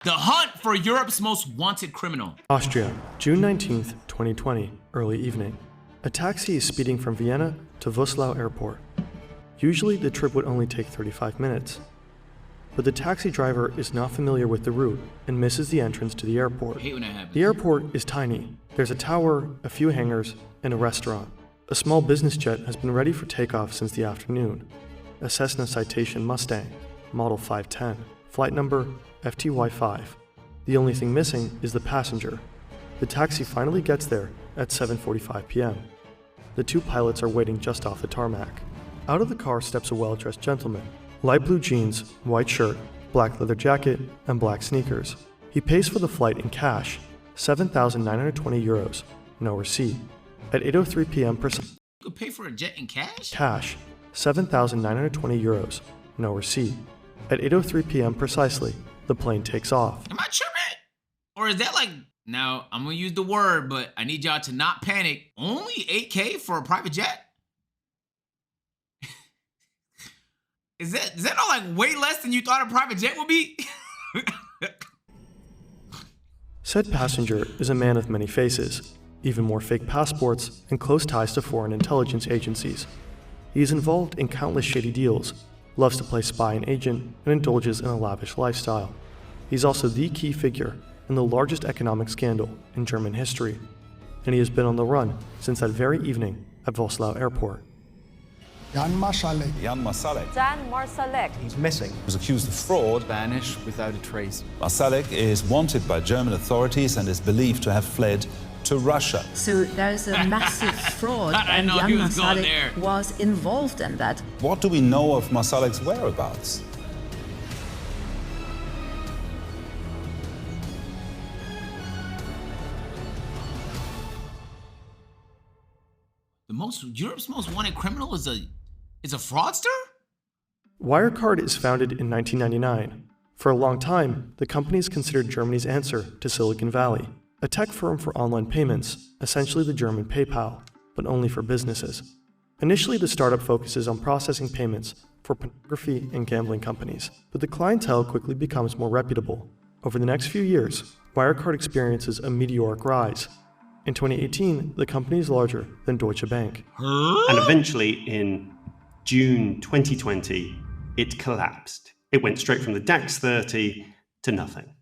The hunt for Europe's most wanted criminal. Austria, June 19th, 2020, early evening. A taxi is speeding from Vienna to Wrocław airport. Usually the trip would only take 35 minutes. But the taxi driver is not familiar with the route and misses the entrance to the airport. I hate when that happens. The airport is tiny. There's a tower, a few hangars, and a restaurant. A small business jet has been ready for takeoff since the afternoon. A Cessna Citation Mustang, model 510, flight number FTY5. The only thing missing is the passenger. The taxi finally gets there at 7:45 p.m. The two pilots are waiting just off the tarmac. Out of the car steps a well-dressed gentleman. Light blue jeans, white shirt, black leather jacket, and black sneakers. He pays for the flight in cash, 7,920 euros, no receipt. At 8:03 p.m. You could pay for a jet in cash? Cash, 7,920 euros, no receipt. At 8:03 p.m. precisely, the plane takes off. Am I tripping? Or is that like, now I'm gonna use the word, but I need y'all to not panic. Only 8K for a private jet? Is that not like way less than you thought a private jet would be? Said passenger is a man of many faces, even more fake passports and close ties to foreign intelligence agencies. He is involved in countless shady deals, loves to play spy and agent, and indulges in a lavish lifestyle. He's also the key figure in the largest economic scandal in German history, and he has been on the run since that very evening at Wrocław airport. Jan Marsalek. Jan Marsalek. Jan Marsalek. He's missing. He was accused of fraud. Vanished without a trace. Marsalek is wanted by German authorities and is believed to have fled to Russia. So there's a massive fraud, and know Jan he was going Marsalek there. was involved in that. What do we know of Marsalek's whereabouts? Europe's most wanted criminal is a fraudster? Wirecard is founded in 1999. For a long time, the company is considered Germany's answer to Silicon Valley, a tech firm for online payments, essentially the German PayPal, but only for businesses. Initially, the startup focuses on processing payments for pornography and gambling companies, but the clientele quickly becomes more reputable. Over the next few years, Wirecard experiences a meteoric rise. In 2018, the company is larger than Deutsche Bank. And eventually, in June 2020, it collapsed. It went straight from the DAX 30 to nothing.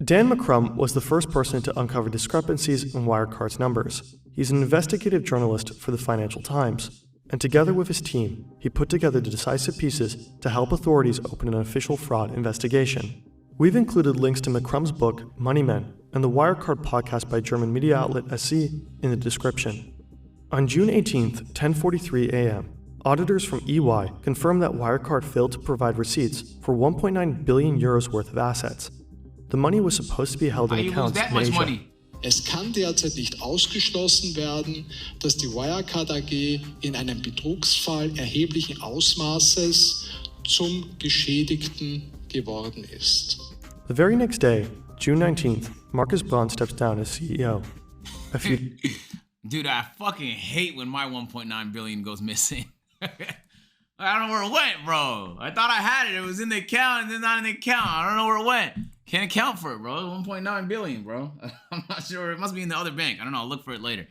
Dan McCrum was the first person to uncover discrepancies in Wirecard's numbers. He's an investigative journalist for the Financial Times, and together with his team, he put together the decisive pieces to help authorities open an official fraud investigation. We've included links to McCrum's book, Money Men, and the Wirecard podcast by German media outlet SC in the description. On June 18th, 10:43 a.m., auditors from EY confirmed that Wirecard failed to provide receipts for 1.9 billion euros worth of assets. The money was supposed to be held in accounts in Asia. Money? Es kann derzeit nicht ausgeschlossen werden, dass die Wirecard AG in einem Betrugsfall erheblichen Ausmaßes zum Geschädigten geworden ist. The very next day, June 19th, Markus Braun steps down as CEO. Dude, I fucking hate when my 1.9 billion goes missing. I don't know where it went, bro. I thought I had it. It was in the account and then not in the account. I don't know where it went. Can't account for it, bro. 1.9 billion, bro. I'm not sure. It must be in the other bank. I don't know. I'll look for it later.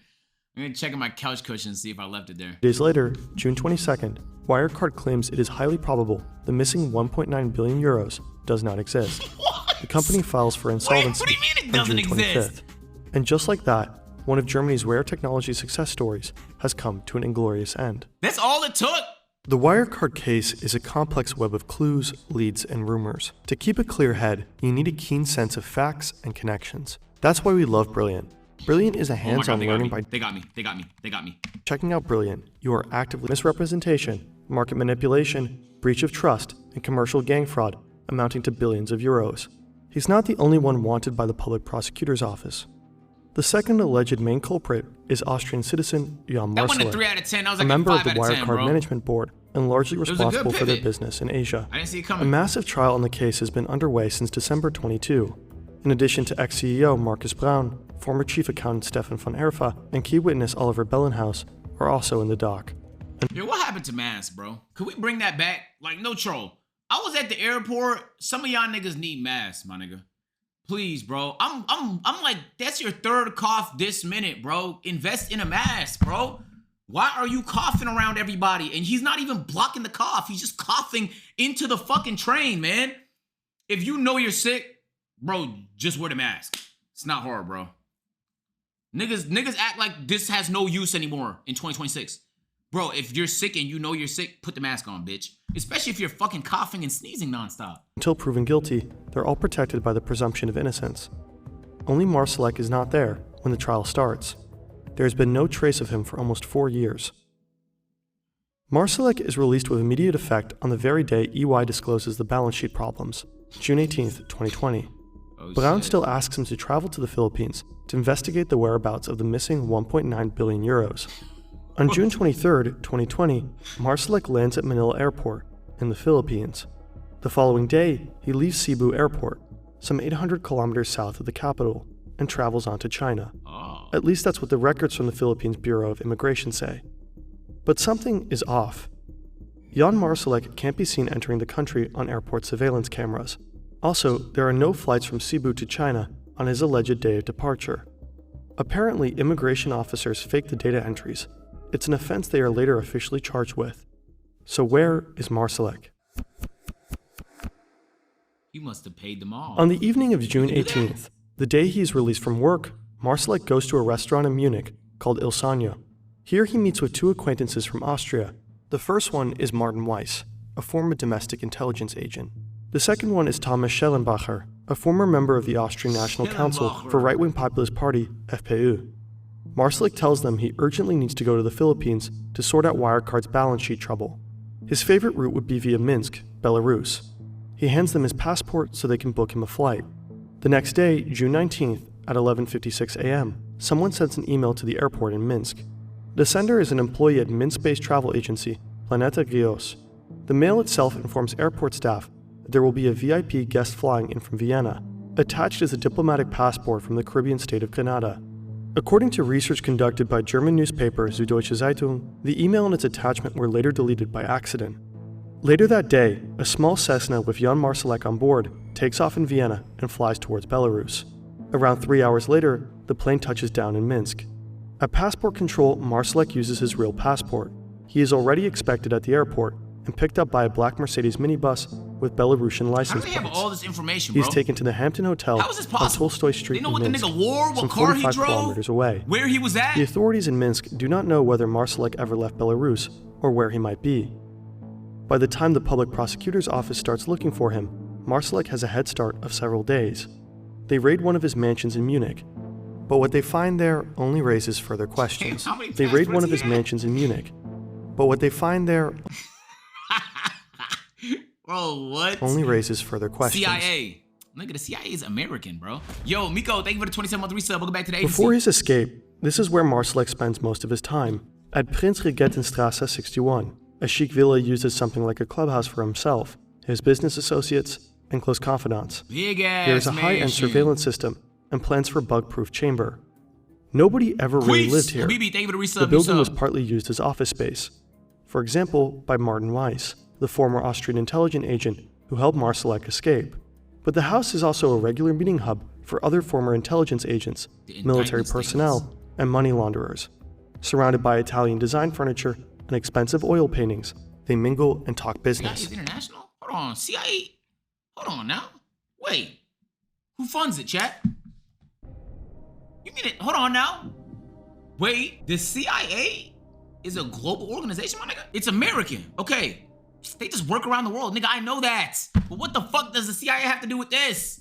I'm gonna check in my couch cushion and see if I left it there. Days later, June 22nd, Wirecard claims it is highly probable the missing 1.9 billion euros does not exist. What? The company files for insolvency What do you mean it on doesn't June 25th. exist? And just like that, one of Germany's rare technology success stories has come to an inglorious end. That's all it took? The Wirecard case is a complex web of clues, leads, and rumors. To keep a clear head, you need a keen sense of facts and connections. That's why we love Brilliant. Brilliant is a hands-on learning by They got me. checking out Brilliant. You are actively misrepresentation, market manipulation, breach of trust, and commercial gang fraud amounting to billions of euros. He's not the only one wanted by the public prosecutor's office. The second alleged main culprit is Austrian citizen Jan That wasn't a 3 Marsalek, out of 10. That was a like member a of 5 the out of 10, Wirecard bro. management board and largely was a good responsible for their pivot. business in Asia. I didn't see it A coming. massive trial on the case has been underway since December 22. In addition to ex-CEO Markus Braun, former chief accountant Stefan von Erfa, and key witness Oliver Bellenhaus are also in the dock. Yo, what happened to masks, bro? Could we bring that back? Like, no troll. I was at the airport. Some of y'all niggas need masks, my nigga. Please, bro. I'm like, that's your third cough this minute, bro. Invest in a mask, bro. Why are you coughing around everybody? And he's not even blocking the cough. He's just coughing into the fucking train, man. If you know you're sick, bro, just wear the mask. It's not hard, bro. Niggas act like this has no use anymore in 2026. Bro, if you're sick and you know you're sick, put the mask on, bitch. Especially if you're fucking coughing and sneezing nonstop. Until proven guilty, they're all protected by the presumption of innocence. Only Marsalek is not there when the trial starts. There has been no trace of him for almost 4 years. Marsalek is released with immediate effect on the very day EY discloses the balance sheet problems, June 18th, 2020. Brown still asks him to travel to the Philippines to investigate the whereabouts of the missing 1.9 billion euros. On June 23, 2020, Marsalek lands at Manila Airport in the Philippines. The following day, he leaves Cebu Airport, some 800 kilometers south of the capital, and travels on to China. At least that's what the records from the Philippines Bureau of Immigration say. But something is off. Jan Marsalek can't be seen entering the country on airport surveillance cameras. Also, there are no flights from Cebu to China on his alleged day of departure. Apparently, immigration officers faked the data entries. It's an offense they are later officially charged with. So where is Marsalek? You must have paid them all. On the evening of June 18th, the day he is released from work, Marsalek goes to a restaurant in Munich called Il Sogno. Here he meets with 2 acquaintances from Austria. The first one is Martin Weiss, a former domestic intelligence agent. The second one is Thomas Schellenbacher, a former member of the Austrian National Council for right-wing populist party, FPÖ. Marsalek tells them he urgently needs to go to the Philippines to sort out Wirecard's balance sheet trouble. His favorite route would be via Minsk, Belarus. He hands them his passport so they can book him a flight. The next day, June 19th, at 11:56 a.m., someone sends an email to the airport in Minsk. The sender is an employee at Minsk-based travel agency, Planeta Rios. The mail itself informs airport staff that there will be a VIP guest flying in from Vienna. Attached is a diplomatic passport from the Caribbean state of Grenada. According to research conducted by German newspaper Süddeutsche Zeitung, the email and its attachment were later deleted by accident. Later that day, a small Cessna with Jan Marsalek on board takes off in Vienna and flies towards Belarus. Around 3 hours later, the plane touches down in Minsk. At passport control, Marsalek uses his real passport. He is already expected at the airport and picked up by a black Mercedes minibus with Belarusian license plates. How do they have all this information, bro? He's taken to the Hampton Hotel on Tolstoy Street in Minsk, some 45 kilometers away. Where he was at? The authorities in Minsk do not know whether Marsalek ever left Belarus or where he might be. By the time the public prosecutor's office starts looking for him, Marsalek has a head start of several days. They raid one of his mansions in Munich, but what they find there only raises further questions. They raid one of his mansions in Munich, but what they find there Bro, what? only raises further questions. CIA. Look at the CIA is American, bro. Yo, Miko, thank you for the 27-month resub. Welcome back to the agency. Before his escape, this is where Marsalek spends most of his time, at Prinzregentenstrasse 61, a chic villa used as something like a clubhouse for himself, his business associates, and close confidants. Big ass There is a high-end surveillance system and plans for a bug-proof chamber. Nobody ever really lived here. Habibi, thank you for the resub. The building was partly used as office space. For example, by Martin Weiss, the former Austrian intelligence agent who helped Marsalek escape. But the house is also a regular meeting hub for other former intelligence agents, military personnel, and money launderers. Surrounded by Italian design furniture and expensive oil paintings, they mingle and talk business. CIA is international? Hold on, CIA? Hold on now. Wait. Who funds it, chat? You mean it? Hold on now. Wait, the CIA is a global organization, my nigga? It's American. Okay. They just work around the world. Nigga, I know that. But what the fuck does the CIA have to do with this?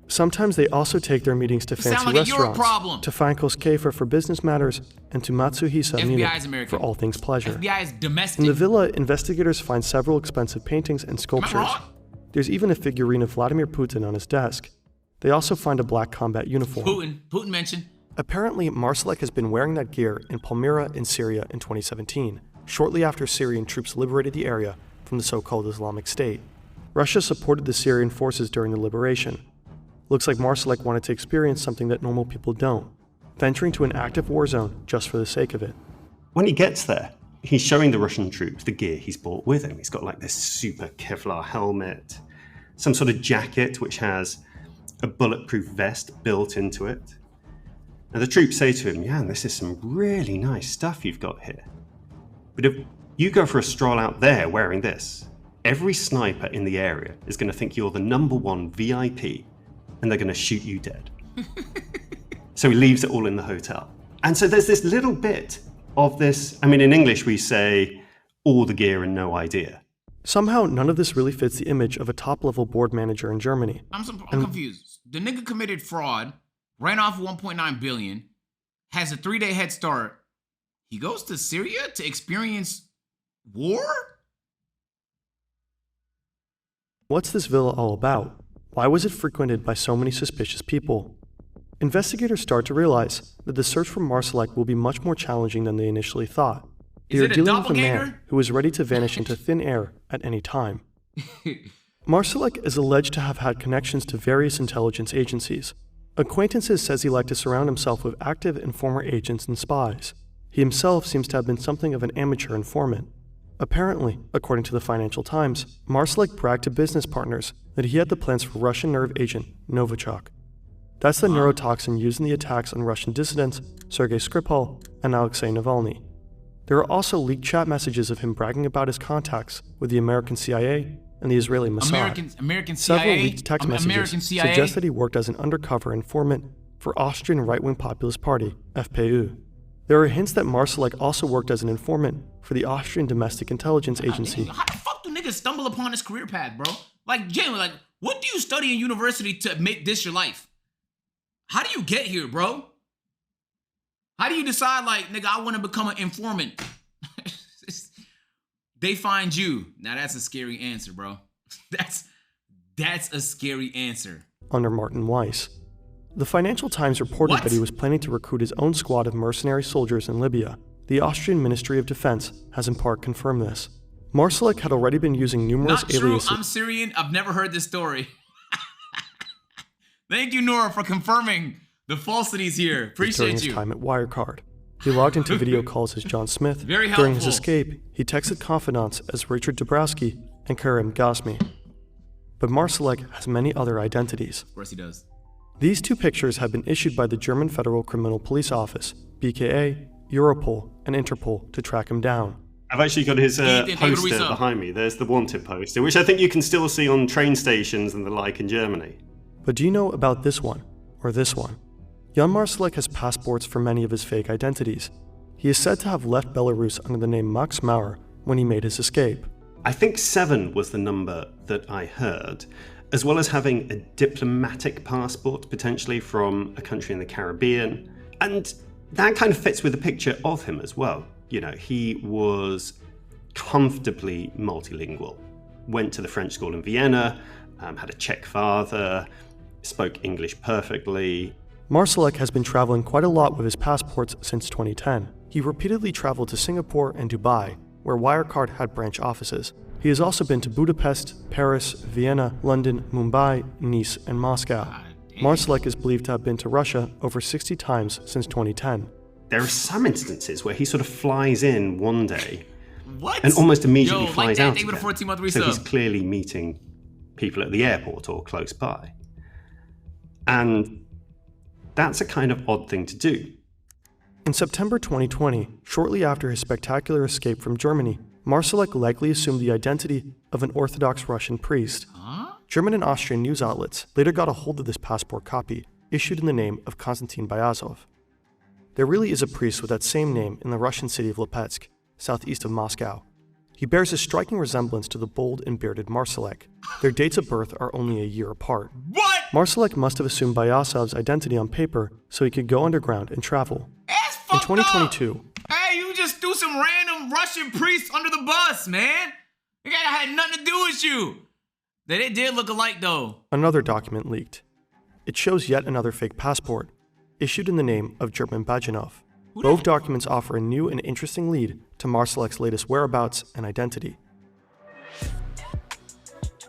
Sometimes they also take their meetings to fancy restaurants, to Feinkos Käfer for business matters, and to Matsuhisa Munich for all things pleasure. FBI is domestic. In the villa, investigators find several expensive paintings and sculptures. There's even a figurine of Vladimir Putin on his desk. They also find a black combat uniform. Putin mentioned. Apparently, Marsalek has been wearing that gear in Palmyra in Syria in 2017, shortly after Syrian troops liberated the area from the so-called Islamic State. Russia supported the Syrian forces during the liberation. Looks like Marsalek wanted to experience something that normal people don't, venturing to an active war zone just for the sake of it. When he gets there, he's showing the Russian troops the gear he's brought with him. He's got like this super Kevlar helmet, some sort of jacket which has a bulletproof vest built into it. And the troops say to him, "Jan, this is some really nice stuff you've got here. But if you go for a stroll out there wearing this, every sniper in the area is going to think you're the #1 VIP, and they're going to shoot you dead." So he leaves it all in the hotel. And so there's this little bit of this, I mean, in English we say, all the gear and no idea. Somehow, none of this really fits the image of a top-level board manager in Germany. I'm confused. The nigga committed fraud, ran off 1.9 billion, has a 3-day head start. He goes to Syria to experience war? What's this villa all about? Why was it frequented by so many suspicious people? Investigators start to realize that the search for Marsalek will be much more challenging than they initially thought. They are dealing with a man who is ready to vanish into thin air at any time. Marsalek is alleged to have had connections to various intelligence agencies. Acquaintances says he liked to surround himself with active and former agents and spies. He himself seems to have been something of an amateur informant. Apparently, according to the Financial Times, Marsalek bragged to business partners that he had the plans for Russian nerve agent Novichok. That's the neurotoxin used in the attacks on Russian dissidents Sergei Skripal and Alexei Navalny. There are also leaked chat messages of him bragging about his contacts with the American CIA and the Israeli Mossad. American CIA? Several leaked text messages suggest that he worked as an undercover informant for Austrian right-wing populist party, FPÖ. There are hints that Marsalek also worked as an informant for the Austrian Domestic Intelligence Agency. How the fuck do niggas stumble upon this career path, bro? Like, genuinely, like, what do you study in university to make this your life? How do you get here, bro? How do you decide, like, nigga, I want to become an informant? They find you. Now, that's a scary answer, bro. That's a scary answer. Under Martin Weiss. The Financial Times reported that he was planning to recruit his own squad of mercenary soldiers in Libya. The Austrian Ministry of Defense has in part confirmed this. Marsalek had already been using numerous aliases. I'm Syrian. I've never heard this story. Thank you, Nora, for confirming the falsities here. Appreciate during his time at Wirecard. He logged into video calls as John Smith. Very helpful. During his escape, he texted confidants as Richard Dabrowski and Karim Ghasmi. But Marsalek has many other identities. Of course he does. These two pictures have been issued by the German Federal Criminal Police Office, BKA, Europol, and Interpol to track him down. I've actually got his poster behind me. There's the wanted poster, which I think you can still see on train stations and the like in Germany. But do you know about this one, or this one? Jan Marsalek has passports for many of his fake identities. He is said to have left Belarus under the name Max Maurer when he made his escape. I think 7 was the number that I heard, as well as having a diplomatic passport, potentially from a country in the Caribbean. And that kind of fits with the picture of him as well. You know, he was comfortably multilingual. Went to the French school in Vienna, had a Czech father, spoke English perfectly. Marsalek has been traveling quite a lot with his passports since 2010. He repeatedly traveled to Singapore and Dubai, where Wirecard had branch offices. He has also been to Budapest, Paris, Vienna, London, Mumbai, Nice, and Moscow. Marsalek is believed to have been to Russia over 60 times since 2010. There are some instances where he sort of flies in one day What? and almost immediately flies out again. So he's clearly meeting people at the airport or close by. And that's a kind of odd thing to do. In September 2020, shortly after his spectacular escape from Germany, Marsalek likely assumed the identity of an Orthodox Russian priest. German and Austrian news outlets later got a hold of this passport copy, issued in the name of Konstantin Byazov. There really is a priest with that same name in the Russian city of Lipetsk, southeast of Moscow. He bears a striking resemblance to the bold and bearded Marsalek. Their dates of birth are only a year apart. What? Marsalek must have assumed Byazov's identity on paper so he could go underground and travel. That's In fucked 2022, up. Hey, you just threw some random Russian priest under the bus, man. It had nothing to do with you. They did look alike, though. another document leaked. It shows yet another fake passport, issued in the name of German Bajanov. Both documents offer a new and interesting lead to Marsalek's latest whereabouts and identity.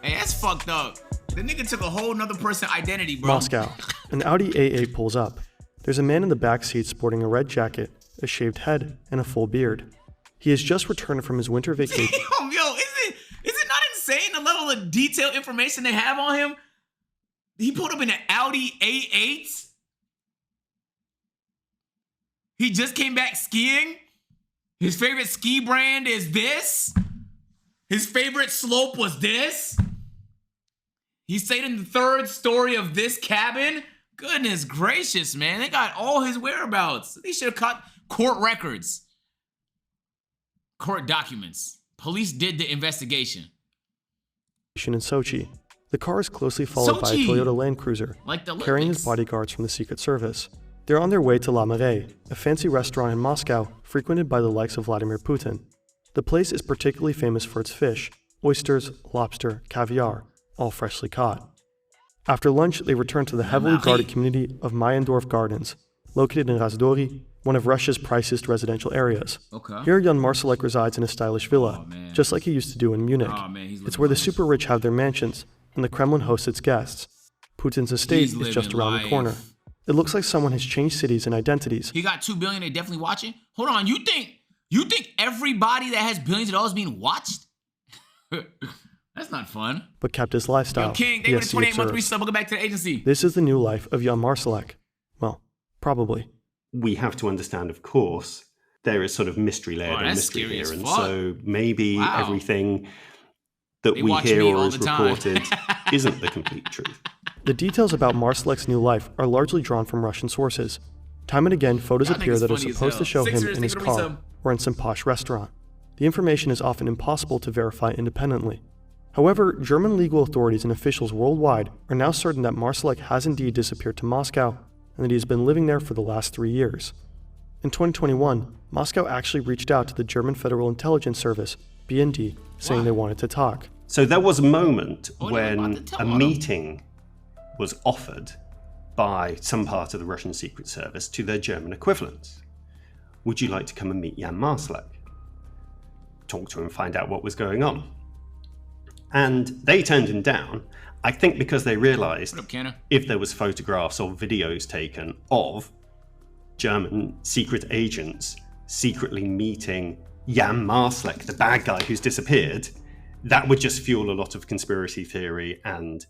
Hey, that's fucked up. The nigga took a whole nother person's identity, bro. Moscow. An Audi A8 pulls up. There's a man in the back seat sporting a red jacket, a shaved head, and a full beard. He has just returned from his winter vacation. Yo, is it not insane the level of detailed information they have on him? He pulled up in an Audi A8. He just came back skiing. His favorite ski brand is this. His favorite slope was this. He stayed in the third story of this cabin. Goodness gracious, man. They got all his whereabouts. They should have caught court records. Court documents. Police did the investigation. In Sochi. The car is closely followed by a Toyota Land Cruiser, Like the carrying his Olympics. bodyguards from the Secret Service. They're on their way to La Marais, a fancy restaurant in Moscow frequented by the likes of Vladimir Putin. The place is particularly famous for its fish, oysters, lobster, caviar, all freshly caught. After lunch, they return to the heavily guarded community of Mayendorf Gardens, located in Razdori, one of Russia's priciest residential areas. Okay. Here, Jan Marsalek resides in a stylish villa, man. just like he used to do in Munich. He's It's where the living super rich have their mansions, and the Kremlin hosts its guests. Putin's estate He's is just living around life. the corner. It looks like someone has changed cities and identities. He got 2 billion. They definitely watching. Hold on. You think everybody that has billions of dollars being watched? That's not fun. But kept his lifestyle. Yo, King, they the went to SC 28 month observes. resub. Welcome back to the agency. This is the new life of Jan Marsalek. Well, probably. We have to understand, of course, there is sort of mystery layered and that's mystery scary here. as And fuck. so maybe Wow. everything that They we watch hear me or all is the time. reported isn't the complete truth. The details about Marsalek's new life are largely drawn from Russian sources. Time and again, photos Y'all appear niggas that are funny as supposed hell. to show him Sixers, in his take a car resub. or in some posh restaurant. The information is often impossible to verify independently. However, German legal authorities and officials worldwide are now certain that Marsalek has indeed disappeared to Moscow and that he has been living there for the last 3 years. In 2021, Moscow actually reached out to the German Federal Intelligence Service, BND, saying they wanted to talk. So there was a moment Oh, they were about when to tell a on him. meeting was offered by some part of the Russian Secret Service to their German equivalents. Would you like to come and meet Jan Marsalek? Talk to him, find out what was going on. And they turned him down, I think because they realized What up, Kenna? if there was photographs or videos taken of German secret agents secretly meeting Jan Marsalek, the bad guy who's disappeared, that would just fuel a lot of conspiracy theory and,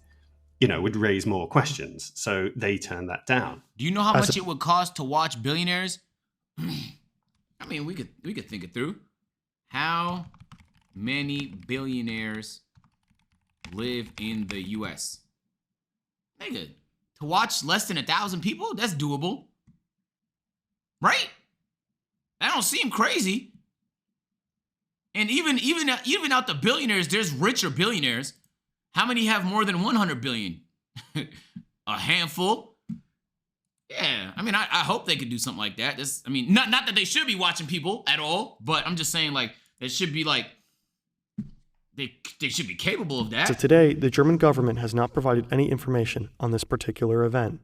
would raise more questions. So they turned that down. Do you know how much it would cost to watch billionaires? I mean, we could think it through. How many billionaires live in the U.S.? Nigga, to watch less than 1,000 people? That's doable. Right? That don't seem crazy. And even out the billionaires, there's richer billionaires. How many have more than 100 billion? A handful. Yeah, I mean, I hope they could do something like that. Not that they should be watching people at all, but I'm just saying, like, it should be like they should be capable of that. So today, the German government has not provided any information on this particular event.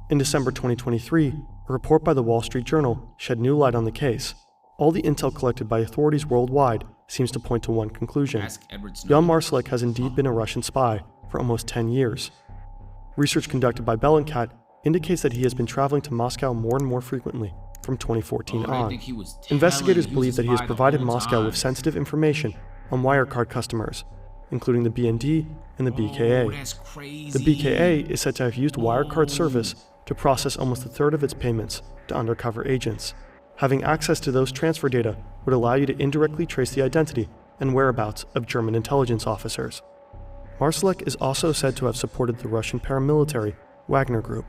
In December 2023, a report by the Wall Street Journal shed new light on the case. All the intel collected by authorities worldwide seems to point to one conclusion. Ask Edward Snowden. Jan Marsalek has indeed been a Russian spy for almost 10 years. Research conducted by Bellingcat indicates that he has been traveling to Moscow more and more frequently from 2014 I on. think he was Investigators telling- believe was that he a has spy the provided whole Moscow with time. sensitive information on Wirecard customers, including the BND and the BKA. Oh, that's crazy. The BKA is said to have used Wirecard service to process almost a third of its payments to undercover agents. Having access to those transfer data would allow you to indirectly trace the identity and whereabouts of German intelligence officers. Marsalek is also said to have supported the Russian paramilitary Wagner Group.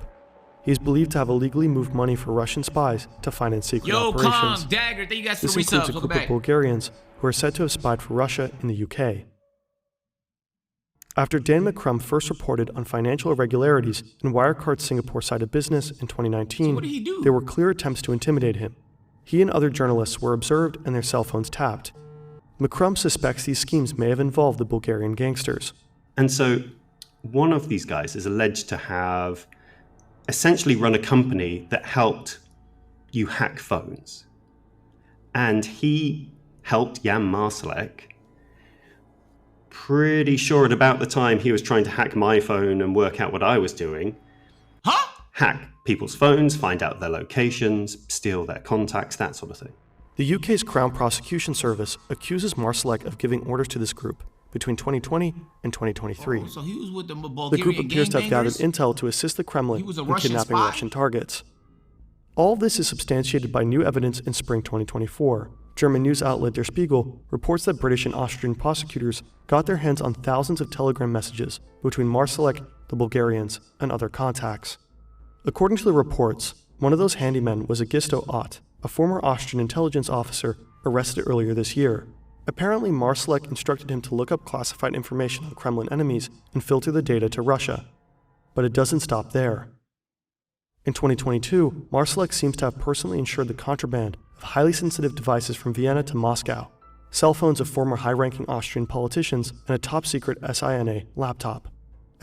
He is believed to have illegally moved money for Russian spies to finance secret Yo, operations. Kong, Dagger, thank you guys for This the includes resubs. a Welcome group of back. Bulgarians who are said to have spied for Russia in the UK. After Dan McCrum first reported on financial irregularities in Wirecard's Singapore side of business in 2019, what did he do? there were clear attempts to intimidate him. He and other journalists were observed and their cell phones tapped. McCrum suspects these schemes may have involved the Bulgarian gangsters. And so one of these guys is alleged to have essentially run a company that helped you hack phones. And he helped Jan Marsalek, pretty sure at about the time he was trying to hack my phone and work out what I was doing. Huh? Hack people's phones, find out their locations, steal their contacts, that sort of thing. The UK's Crown Prosecution Service accuses Marsalek of giving orders to this group between 2020 and 2023. Oh, so he was with the The Bulgarian group appears to have gathered gangbangers? intel to assist the Kremlin He was a in Russian kidnapping spy? Russian targets. All this is substantiated by new evidence in spring 2024. German news outlet Der Spiegel reports that British and Austrian prosecutors got their hands on thousands of telegram messages between Marsalek, the Bulgarians, and other contacts. According to the reports, one of those handymen was Augusto Ott, a former Austrian intelligence officer arrested earlier this year. Apparently, Marsalek instructed him to look up classified information on Kremlin enemies and filter the data to Russia. But it doesn't stop there. In 2022, Marsalek seems to have personally ensured the contraband of highly sensitive devices from Vienna to Moscow, cell phones of former high-ranking Austrian politicians, and a top-secret SINA laptop.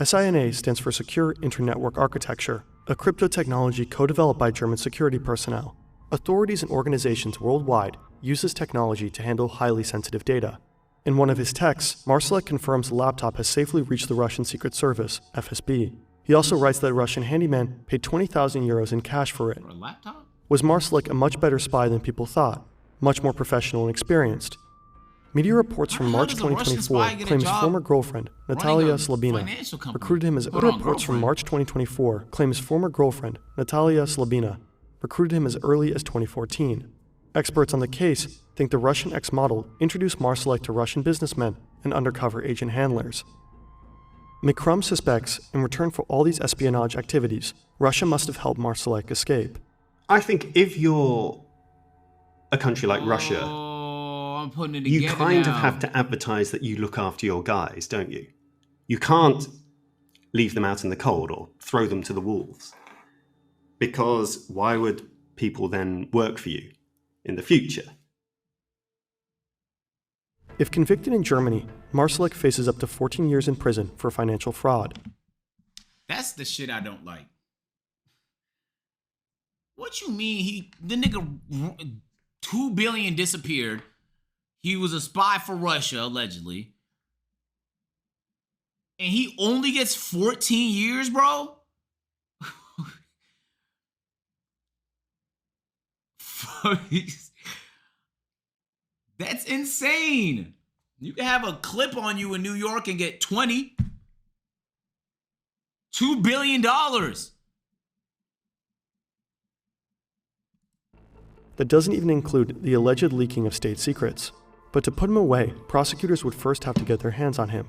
SINA stands for Secure Internetwork Architecture, a crypto technology co-developed by German security personnel. Authorities and organizations worldwide use this technology to handle highly sensitive data. In one of his texts, Marsalek confirms the laptop has safely reached the Russian Secret Service, FSB. He also writes that a Russian handyman paid 20,000 euros in cash for it. For a laptop? Was Marsalek a much better spy than people thought, much more professional and experienced? Media reports from How March does a Russian 2024 spy get a claim his job former girlfriend, running Natalia a Slabina, financial company? recruited him as Hold other on, reports from girlfriend. March 2024 claim his former girlfriend, Natalia Slabina, recruited him as early as 2014. Experts on the case think the Russian ex-model introduced Marsalek to Russian businessmen and undercover agent handlers. McCrum suspects, in return for all these espionage activities, Russia must have helped Marsalek escape. I think if you're a country like Russia, Oh, I'm putting it together you kind now. of have to advertise that you look after your guys, don't you? You can't leave them out in the cold or throw them to the wolves. Because why would people then work for you in the future? If convicted in Germany, Marsalek faces up to 14 years in prison for financial fraud. That's the shit I don't like. What you mean the nigga 2 billion disappeared. He was a spy for Russia, allegedly. And he only gets 14 years, bro? That's insane. You can have a clip on you in New York and get 20. $2 billion. That doesn't even include the alleged leaking of state secrets. But to put him away, prosecutors would first have to get their hands on him.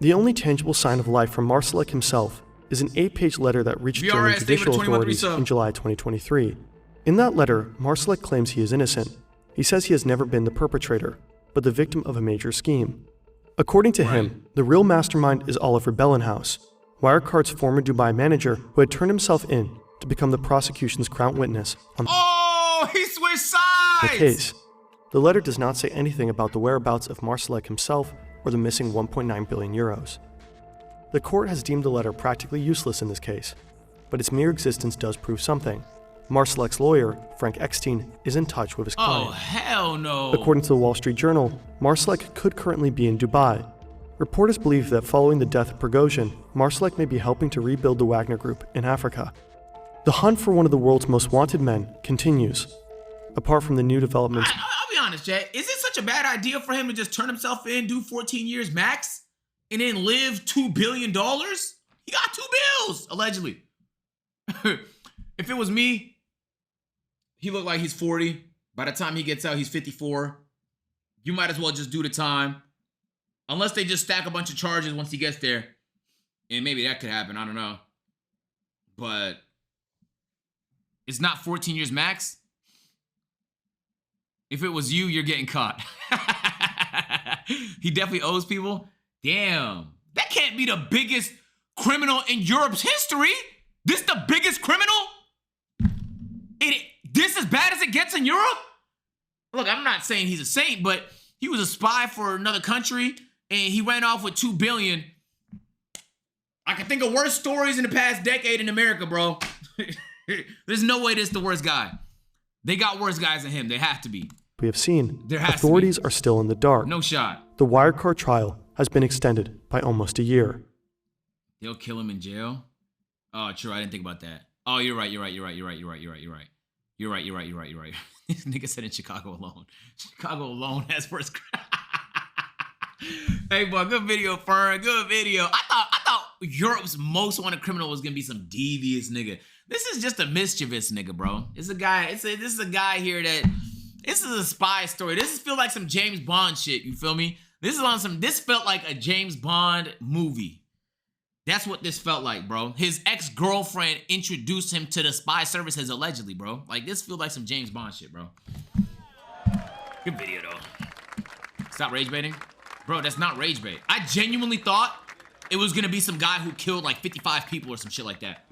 The only tangible sign of life from Marsalek himself is an 8-page letter that reached German VRS, judicial David 21 authorities sub. in July 2023. In that letter, Marsalek claims he is innocent. He says he has never been the perpetrator, but the victim of a major scheme. According to him, the real mastermind is Oliver Bellenhaus, Wirecard's former Dubai manager who had turned himself in to become the prosecution's crown witness on Oh, he switched the sides. case. The letter does not say anything about the whereabouts of Marsalek himself or the missing 1.9 billion euros. The court has deemed the letter practically useless in this case, but its mere existence does prove something. Marsalek's lawyer, Frank Eckstein, is in touch with his client. Oh, hell no. According to the Wall Street Journal, Marsalek could currently be in Dubai. Reporters believe that following the death of Prigozhin, Marsalek may be helping to rebuild the Wagner Group in Africa. The hunt for one of the world's most wanted men continues. Apart from the new developments, I'll be honest, Jay. Is it such a bad idea for him to just turn himself in, do 14 years max, and then live $2 billion? He got 2 bills, allegedly. If it was me, he looked like he's 40. By the time he gets out, he's 54. You might as well just do the time. Unless they just stack a bunch of charges once he gets there. And maybe that could happen. I don't know. But it's not 14 years max. If it was you, you're getting caught. He definitely owes people. Damn. That can't be the biggest criminal in Europe's history. This the biggest criminal? This as bad as it gets in Europe? Look, I'm not saying he's a saint, but he was a spy for another country and he ran off with $2 billion. I can think of worse stories in the past decade in America, bro. There's no way this is the worst guy. They got worse guys than him. They have to be. we have seen, There has to authorities are still in the dark. No shot. The Wirecard trial has been extended by almost a year. They'll kill him in jail? Oh, true. I didn't think about that. Oh, you're right. You're right. This nigga said in Chicago alone. Chicago alone has worse crime. Hey, boy, good video, Fern. Good video. I thought Europe's most wanted criminal was gonna be some devious nigga. This is just a mischievous nigga, bro. It's a guy. This is a guy here that. This is a spy story. This feel like some James Bond shit. You feel me? This is on some. This felt like a James Bond movie. That's what this felt like, bro. His ex-girlfriend introduced him to the spy services allegedly, bro. Like, this feels like some James Bond shit, bro. Good video, though. Stop rage baiting. Bro, that's not rage bait. I genuinely thought it was gonna be some guy who killed like 55 people or some shit like that.